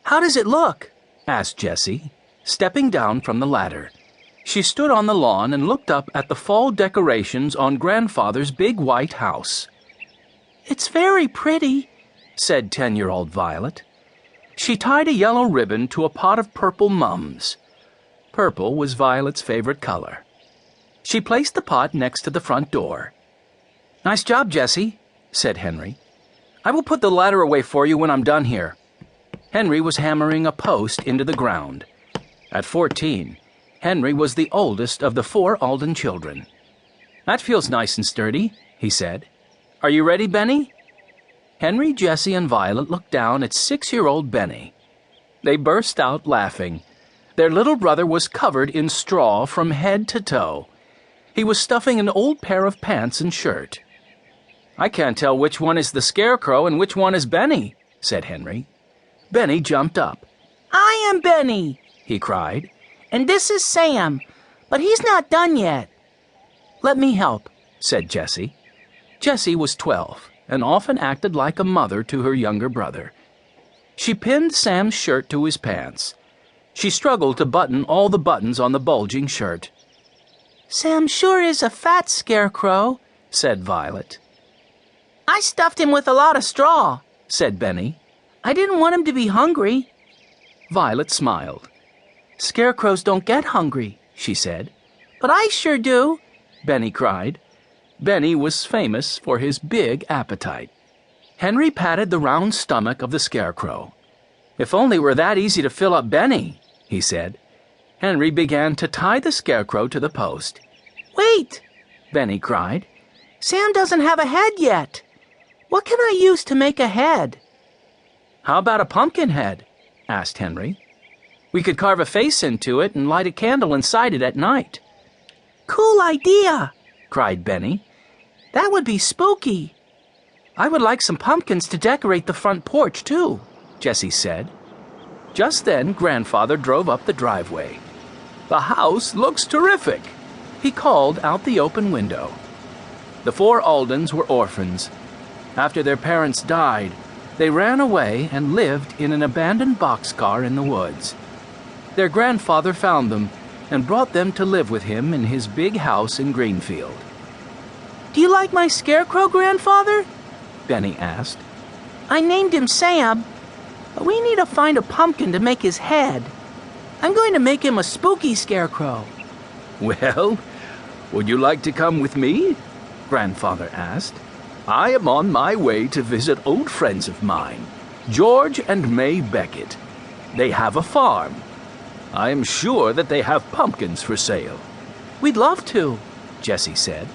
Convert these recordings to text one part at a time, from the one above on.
"How does it look?" asked Jessie, stepping down from the ladder. She stood on the lawn and looked up at the fall decorations on Grandfather's big white house. "It's very pretty," said 10-year-old Violet. She tied a yellow ribbon to a pot of purple mums. Purple was Violet's favorite color. She placed the pot next to the front door. "Nice job, Jessie," said Henry. "I will put the ladder away for you when I'm done here." Henry was hammering a post into the ground. At 14, Henry was the oldest of the 4 Alden children. "That feels nice and sturdy," he said. "Are you ready, Benny?" Henry, Jessie, and Violet looked down at 6-year-old Benny. They burst out laughing. Their little brother was covered in straw from head to toe. He was stuffing an old pair of pants and shirt. "I can't tell which one is the Scarecrow and which one is Benny," said Henry. Benny jumped up. "I am Benny," he cried. "and this is Sam, but he's not done yet." "Let me help," said Jessie. Jessie was 12 and often acted like a mother to her younger brother. She pinned Sam's shirt to his pants. She struggled to button all the buttons on the bulging shirt. "Sam sure is a fat scarecrow," said Violet. "I stuffed him with a lot of straw," said Benny. "I didn't want him to be hungry." Violet smiled. "Scarecrows don't get hungry," she said. "But I sure do," Benny cried. Benny was famous for his big appetite. Henry patted the round stomach of the Scarecrow. "If only it were that easy to fill up Benny," he said. Henry began to tie the Scarecrow to the post. "Wait," Benny cried. "Sam doesn't have a head yet. What can I use to make a head?" "How about a pumpkin head?" asked Henry. "We could carve a face into it and light a candle inside it at night." "Cool idea," cried Benny. "That would be spooky." "I would like some pumpkins to decorate the front porch, too," Jessie said. Just then, Grandfather drove up the driveway. "The house looks terrific," he called out the open window. The 4 Aldens were orphans. After their parents died, they ran away and lived in an abandoned boxcar in the woods. Their grandfather found them and brought them to live with him in his big house in Greenfield. "Do you like my scarecrow, Grandfather?" Benny asked. "I named him Sam, but we need to find a pumpkin to make his head. I'm going to make him a spooky scarecrow." "Well, would you like to come with me?" Grandfather asked. "I am on my way to visit old friends of mine, George and May Beckett. They have a farm. I am sure that they have pumpkins for sale." "We'd love to," Jessie said.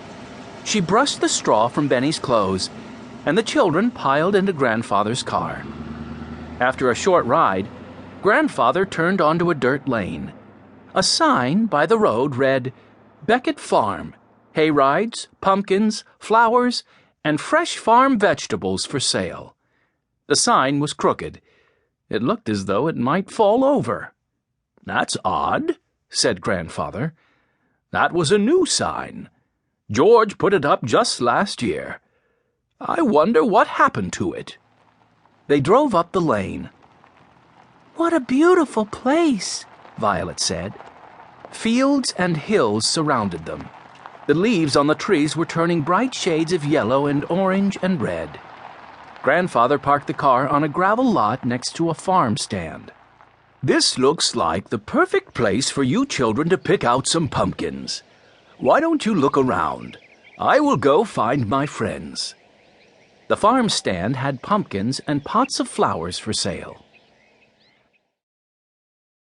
She brushed the straw from Benny's clothes, and the children piled into Grandfather's car. After a short ride, Grandfather turned onto a dirt lane. A sign by the road read, "Beckett Farm, hayrides, pumpkins, flowers, and fresh farm vegetables for sale." The sign was crooked. It looked as though it might fall over. "That's odd," said Grandfather. "That was a new sign. George put it up just last year. I wonder what happened to it." They drove up the lane. "What a beautiful place," Violet said. Fields and hills surrounded them. The leaves on the trees were turning bright shades of yellow and orange and red. Grandfather parked the car on a gravel lot next to a farm stand. "This looks like the perfect place for you children to pick out some pumpkins. Why don't you look around? I will go find my friends." The farm stand had pumpkins and pots of flowers for sale.